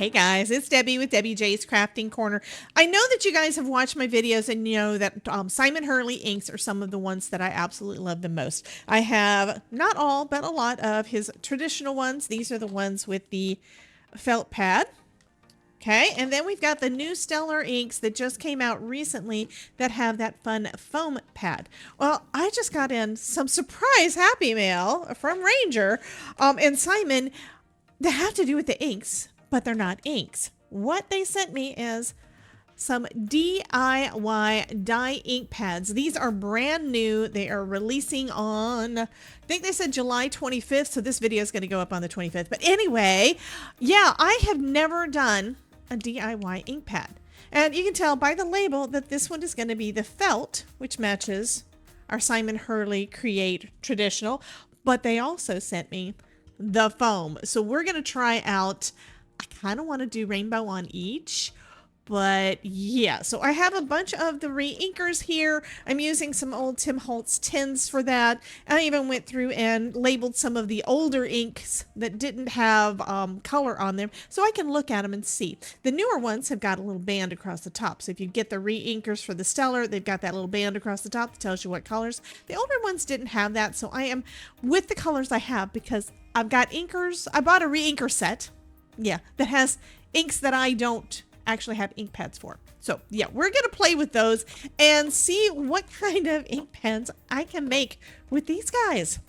Hey guys, it's Debbie with Debbie J's Crafting Corner. I know that you guys have watched my videos and you know that Simon Hurley inks are some of the ones that I absolutely love the most. I have not all, but a lot of his traditional ones. These are the ones with the felt pad. Okay, and then we've got the new Stellar inks that just came out recently that have that fun foam pad. Well, I just got in some surprise happy mail from Ranger and Simon that have to do with the inks, but they're not inks. What they sent me is some DIY dye ink pads. These are brand new. They are releasing on, I think they said July 25th, so this video is going to go up on the 25th. But anyway, yeah, I have never done a DIY ink pad. And you can tell by the label that this one is going to be the felt, which matches our Simon Hurley Create Traditional, but they also sent me the foam. So we're going to try out, I kind of want to do rainbow on each, but yeah, so I have a bunch of the re-inkers here. I'm using some old Tim Holtz tins for that. I even went through and labeled some of the older inks that didn't have color on them so I can look at them and see. The newer ones have got a little band across the top. So if you get the re-inkers for the Stellar, they've got that little band across the top that tells you what colors. The older ones didn't have that, so I am with the colors I have because I've got inkers. I bought a re-inker set, yeah, that has inks that I don't actually have ink pads for. So yeah, we're gonna play with those and see what kind of ink pens I can make with these guys.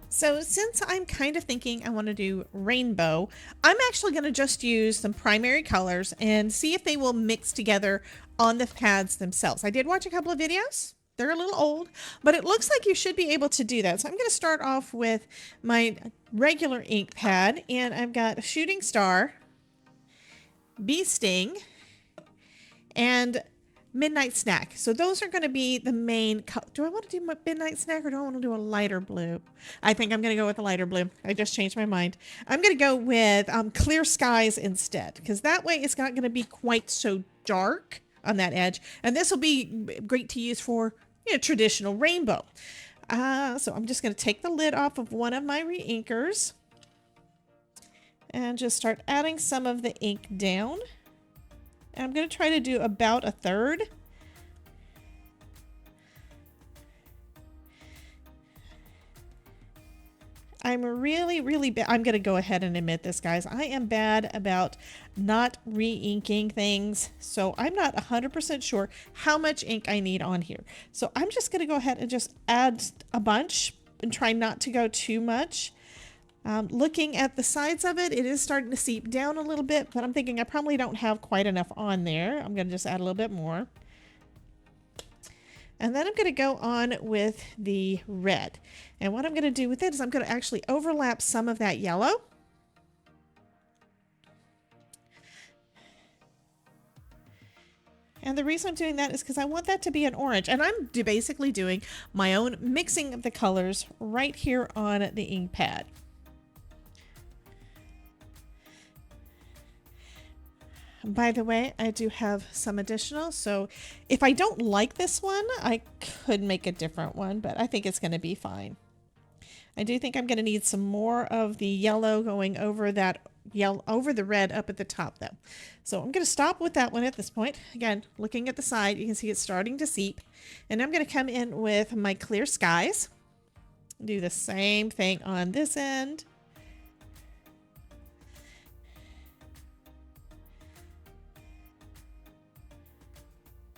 So since I'm kind of thinking I want to do rainbow, I'm actually going to just use some primary colors and see if they will mix together on the pads themselves. I did watch a couple of videos. They're a little old, but it looks like you should be able to do that. So I'm going to start off with my regular ink pad, and I've got a shooting star, bee sting, and midnight snack. So those are going to be the main do I want to do my midnight snack or do I want to do a lighter blue? I think I'm going to go with a lighter blue. I just changed my mind. I'm going to go with clear skies instead, because that way it's not going to be quite so dark on that edge, and this will be great to use for, you know, traditional rainbow. So I'm just going to take the lid off of one of my re-inkers and just start adding some of the ink down. And I'm going to try to do about a third. I'm really bad. I'm going to go ahead and admit this, guys. I am bad about not re-inking things. So I'm not 100% sure how much ink I need on here. So I'm just going to go ahead and just add a bunch and try not to go too much. Looking at the sides of it, it is starting to seep down a little bit, but I'm thinking I probably don't have quite enough on there. I'm going to just add a little bit more. And then I'm going to go on with the red. And what I'm going to do with it is I'm going to actually overlap some of that yellow. And the reason I'm doing that is because I want that to be an orange. And I'm basically doing my own mixing of the colors right here on the ink pad. By the way, I do have some additional, so if I don't like this one, I could make a different one, but I think it's going to be fine. I do think I'm going to need some more of the yellow going over that over the red up at the top though. So I'm going to stop with that one at this point. Again, looking at the side, you can see it's starting to seep, and I'm going to come in with my clear skies. Do the same thing on this end.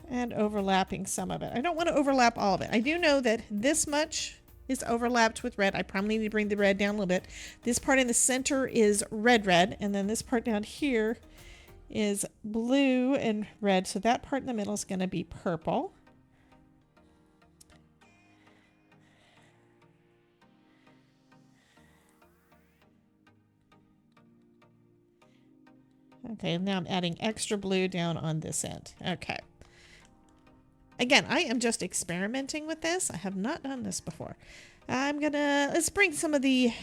And overlapping some of it. I don't want to overlap all of it. I do know that this much is overlapped with red. I probably need to bring the red down a little bit. This part in the center is red, and then this part down here is blue and red. So that part in the middle is going to be purple. Okay, now I'm adding extra blue down on this end. Okay. Again, I am just experimenting with this. I have not done this before. Let's bring some of the,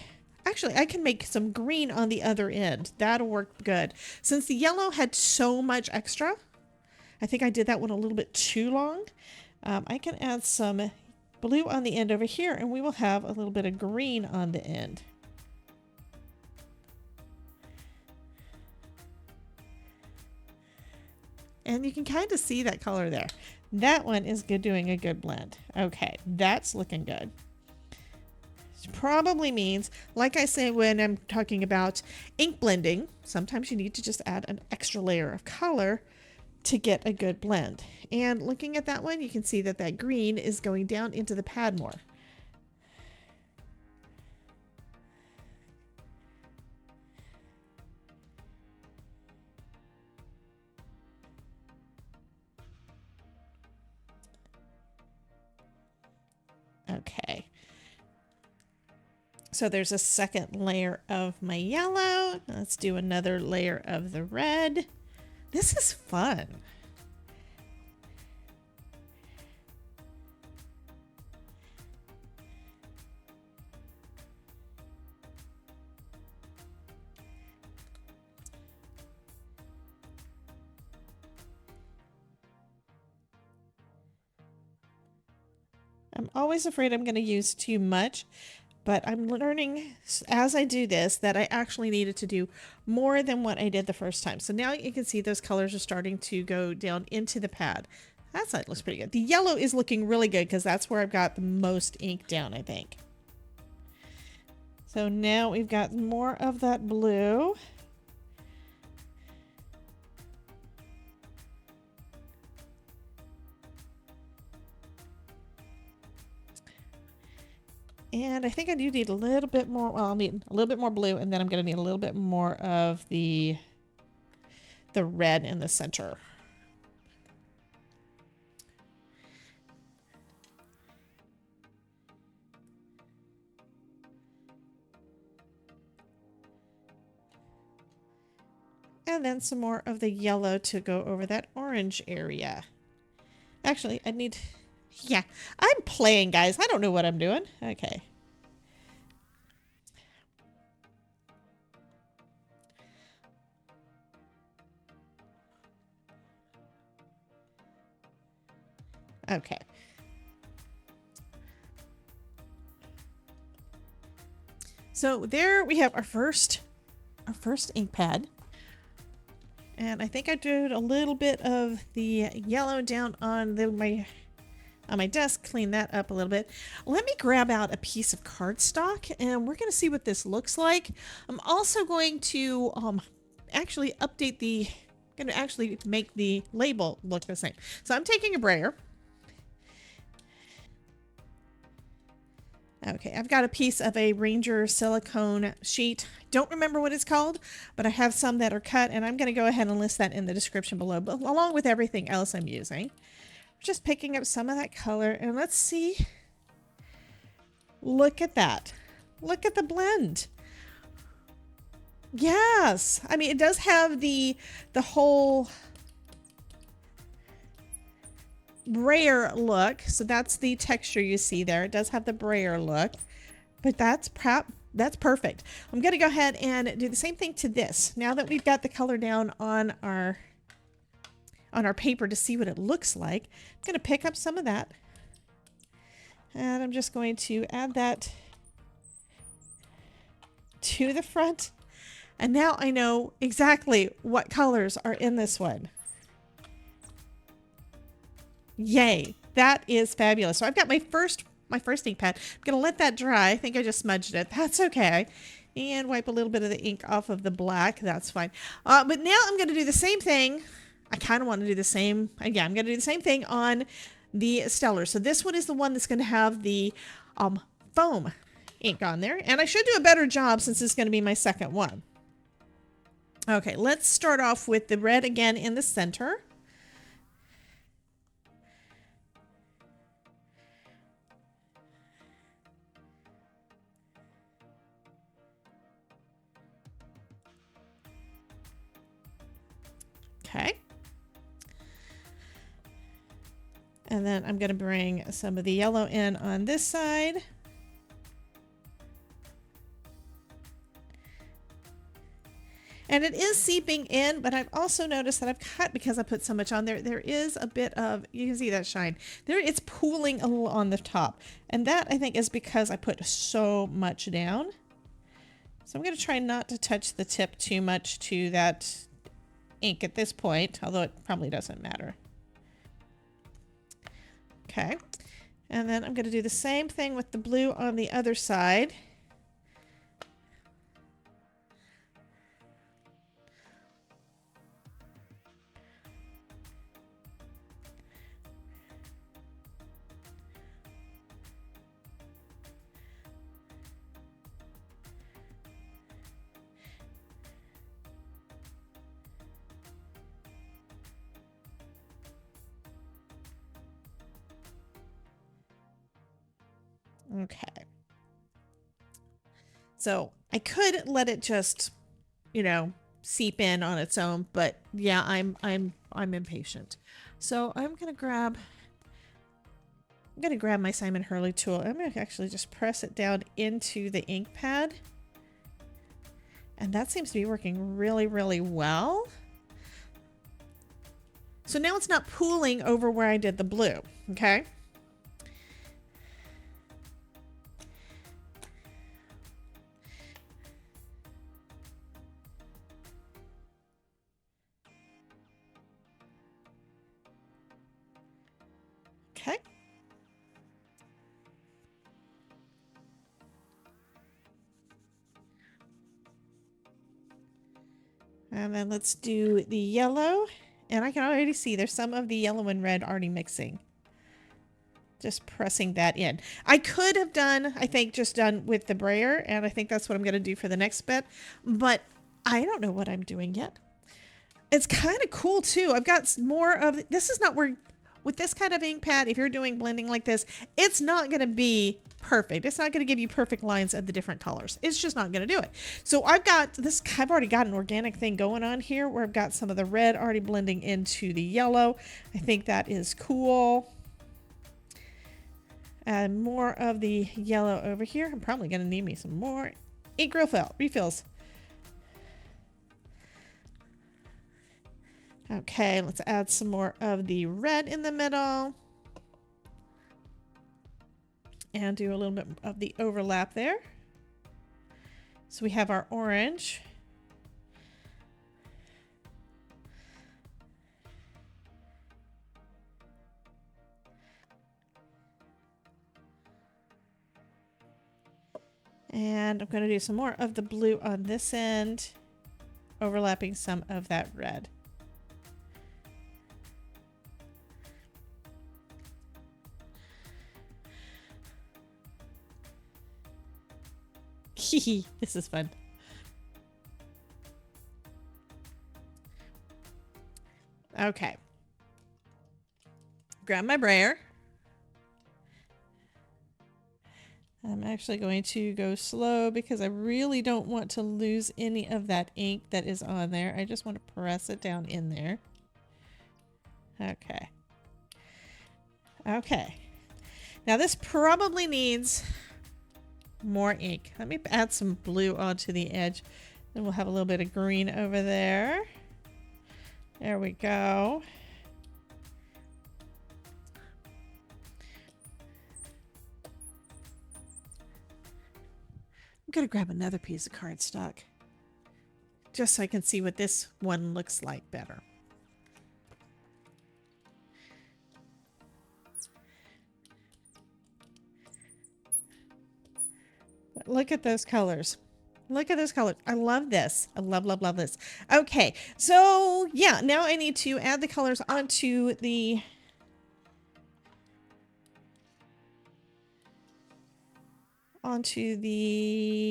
actually, I can make some green on the other end. That'll work good. Since the yellow had so much extra, I think I did that one a little bit too long. I can add some blue on the end over here, and we will have a little bit of green on the end. And you can kind of see that color there. That one is good, doing a good blend. Okay, that's looking good. Which probably means, like I say when I'm talking about ink blending, sometimes you need to just add an extra layer of color to get a good blend. And looking at that one, you can see that that green is going down into the pad more. Okay. So there's a second layer of my yellow. Let's do another layer of the red. This is fun. I'm always afraid I'm going to use too much, but I'm learning as I do this that I actually needed to do more than what I did the first time. So now you can see those colors are starting to go down into the pad. That side looks pretty good. The yellow is looking really good because that's where I've got the most ink down, I think. So now we've got more of that blue. And I think I do need a little bit more, well, I'll need a little bit more blue, and then I'm going to need a little bit more of the red in the center. And then some more of the yellow to go over that orange area. Actually, I need... Yeah, I'm playing, guys. I don't know what I'm doing. Okay. Okay. So there we have our first ink pad. And I think I did a little bit of the yellow down on my desk, clean that up a little bit. Let me grab out a piece of cardstock and we're going to see what this looks like. I'm also going to actually make the label look the same. So I'm taking a brayer. Okay, I've got a piece of a Ranger silicone sheet. Don't remember what it's called, but I have some that are cut, and I'm going to go ahead and list that in the description below, but along with everything else I'm using. Just picking up some of that color, and let's see. Look at that. Look at the blend. Yes, I mean, it does have the whole Brayer look, so that's the texture you see there. It does have the Brayer look, but that's perfect. I'm going to go ahead and do the same thing to this. Now that we've got the color down on our paper to see what it looks like, I'm going to pick up some of that, and I'm just going to add that to the front, and now I know exactly what colors are in this one. Yay, that is fabulous. So I've got my first ink pad. I'm going to let that dry. I think I just smudged it. That's okay. And wipe a little bit of the ink off of the black. That's fine. But now I'm going to do the same thing. I kind of want to do the same. Yeah, I'm going to do the same thing on the Stellar. So this one is the one that's going to have the foam ink on there. And I should do a better job since it's going to be my second one. Okay, let's start off with the red again in the center. Okay. And then I'm going to bring some of the yellow in on this side. And it is seeping in, but I've also noticed that I've cut, because I put so much on there, there is a bit of, you can see that shine. There, it's pooling a little on the top. And that, I think, is because I put so much down. So I'm going to try not to touch the tip too much to that ink at this point, although it probably doesn't matter. Okay. And then I'm going to do the same thing with the blue on the other side. Okay. So I could let it just, you know, seep in on its own, but yeah, I'm impatient. So I'm gonna grab my Simon Hurley tool. I'm gonna actually just press it down into the ink pad. And that seems to be working really, really well. So now it's not pooling over where I did the blue, okay? Okay. And then let's do the yellow. And I can already see there's some of the yellow and red already mixing. Just pressing that in. I could have done, I think, just done with the brayer, and I think that's what I'm going to do for the next bit. But I don't know what I'm doing yet. It's kind of cool, too. I've got more of, this is not where, with this kind of ink pad, if you're doing blending like this, it's not going to be perfect. It's not going to give you perfect lines of the different colors. It's just not going to do it. So I've got this, I've already got an organic thing going on here where I've got some of the red already blending into the yellow. I think that is cool. Add more of the yellow over here. I'm probably going to need me some more ink refills. Okay, let's add some more of the red in the middle. And do a little bit of the overlap there. So we have our orange. And I'm going to do some more of the blue on this end, overlapping some of that red. This is fun. Okay. Grab my brayer. I'm actually going to go slow because I really don't want to lose any of that ink that is on there. I just want to press it down in there. Okay. Okay. Now this probably needs more ink. Let me add some blue onto the edge. Then we'll have a little bit of green over there. There we go. I'm going to grab another piece of cardstock just so I can see what this one looks like better. But look at those colors. Look at those colors. I love this. I love, love, love this. Okay, so yeah, now I need to add the colors onto the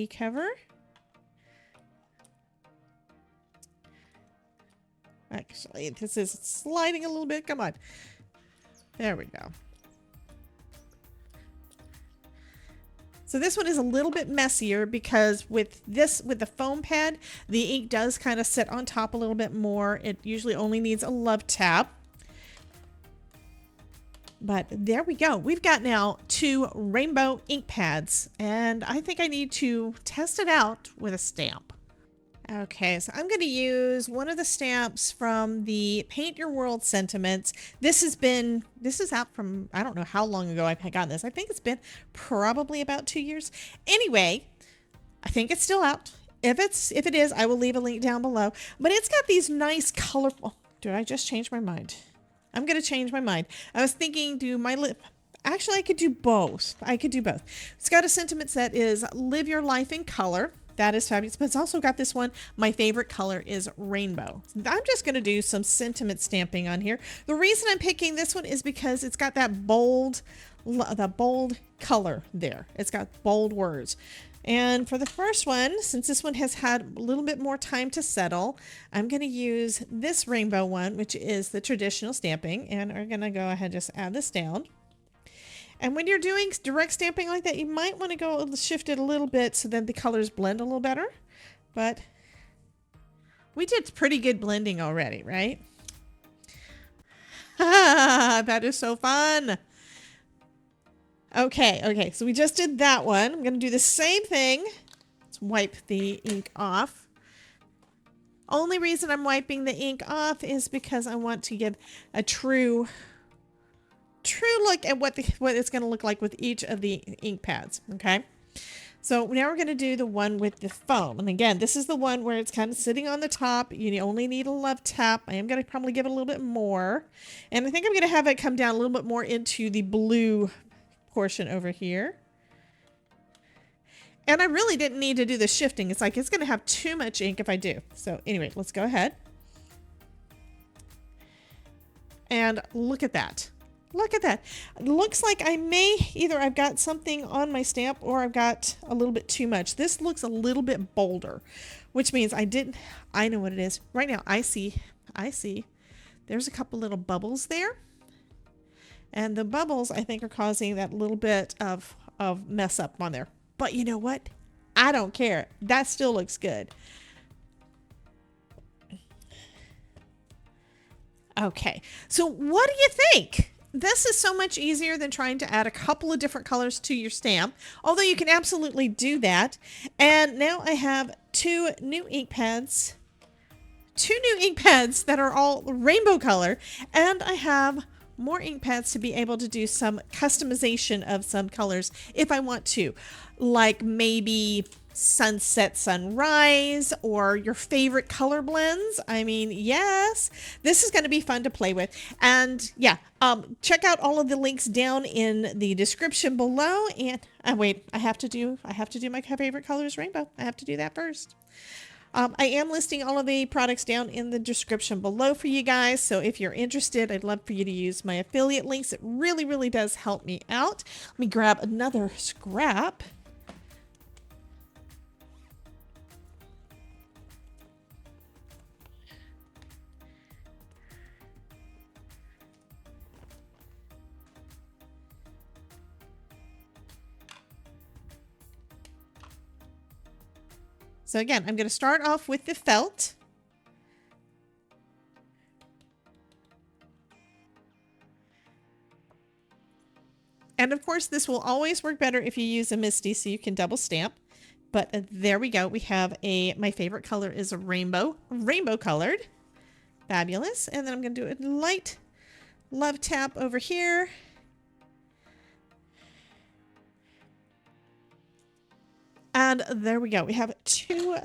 cover. Actually, this is sliding a little bit. Come on. There we go. So this one is a little bit messier because with the foam pad, the ink does kind of sit on top a little bit more. It usually only needs a love tap. But there we go. We've got now 2 rainbow ink pads, and I think I need to test it out with a stamp. Okay, so I'm going to use one of the stamps from the Paint Your World Sentiments. This is out from, I don't know how long ago I've gotten this. I think it's been probably about 2 years. Anyway, I think it's still out. If it is, I will leave a link down below. But it's got these nice colorful, did I just change my mind? I'm going to change my mind. I was thinking do my lip. Actually, I could do both. It's got a sentiment that is live your life in color. That is fabulous. But it's also got this one. My favorite color is rainbow. I'm just going to do some sentiment stamping on here. The reason I'm picking this one is because it's got that bold color there. It's got bold words. And for the first one, since this one has had a little bit more time to settle, I'm going to use this rainbow one, which is the traditional stamping. And we're going to go ahead and just add this down. And when you're doing direct stamping like that, you might want to go shift it a little bit so that the colors blend a little better. But we did pretty good blending already, right? That is so fun. Okay, so we just did that one. I'm going to do the same thing. Let's wipe the ink off. Only reason I'm wiping the ink off is because I want to give a true look at what it's going to look like with each of the ink pads, okay? So now we're going to do the one with the foam. And again, this is the one where it's kind of sitting on the top. You only need a love tap. I am going to probably give it a little bit more. And I think I'm going to have it come down a little bit more into the blue portion over here. And I really didn't need to do the shifting. It's like it's going to have too much ink if I do. So anyway, let's go ahead. And look at that. Look at that. It looks like I've got something on my stamp or I've got a little bit too much. This looks a little bit bolder, which means I know what it is. Right now I see there's a couple little bubbles there. And the bubbles, I think, are causing that little bit of mess up on there. But you know what? I don't care. That still looks good. Okay, so what do you think? This is so much easier than trying to add a couple of different colors to your stamp, although you can absolutely do that. And now I have 2 new ink pads that are all rainbow color, and I have more ink pads to be able to do some customization of some colors if I want to, like maybe sunset, sunrise, or your favorite color blends. I mean, yes, this is going to be fun to play with. And yeah, check out all of the links down in the description below. And wait, I have to do my favorite colors rainbow. I have to do that first. I am listing all of the products down in the description below for you guys. So if you're interested, I'd love for you to use my affiliate links. It really, really does help me out. Let me grab another scrap. So again, I'm going to start off with the felt. And of course, this will always work better if you use a MISTI so you can double stamp. But there we go. We have my favorite color is a rainbow colored. Fabulous. And then I'm going to do a light love tap over here. And there we go. We have two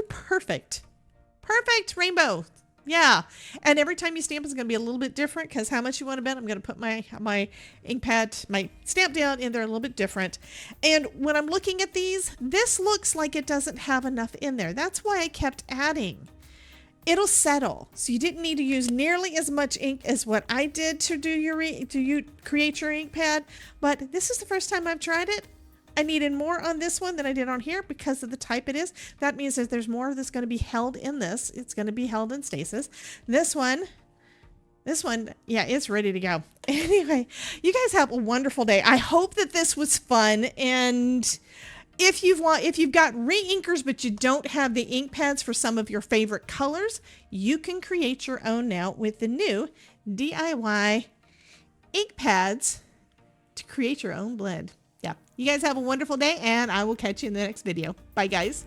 perfect rainbow. Yeah. And every time you stamp is going to be a little bit different because how much you want to bet. I'm going to put my ink pad, my stamp down in there a little bit different. And when I'm looking at these, this looks like it doesn't have enough in there. That's why I kept adding. It'll settle. So you didn't need to use nearly as much ink as what I did to create your ink pad. But this is the first time I've tried it. I needed more on this one than I did on here because of the type it is. That means that there's more that's going to be held in this. It's going to be held in stasis. This one This one, yeah, it's ready to go. Anyway, you guys have a wonderful day. I hope that this was fun. And if you've got re-inkers, but you don't have the ink pads for some of your favorite colors, you can create your own now with the new DIY ink pads to create your own blend. Yeah. You guys have a wonderful day, and I will catch you in the next video. Bye, guys.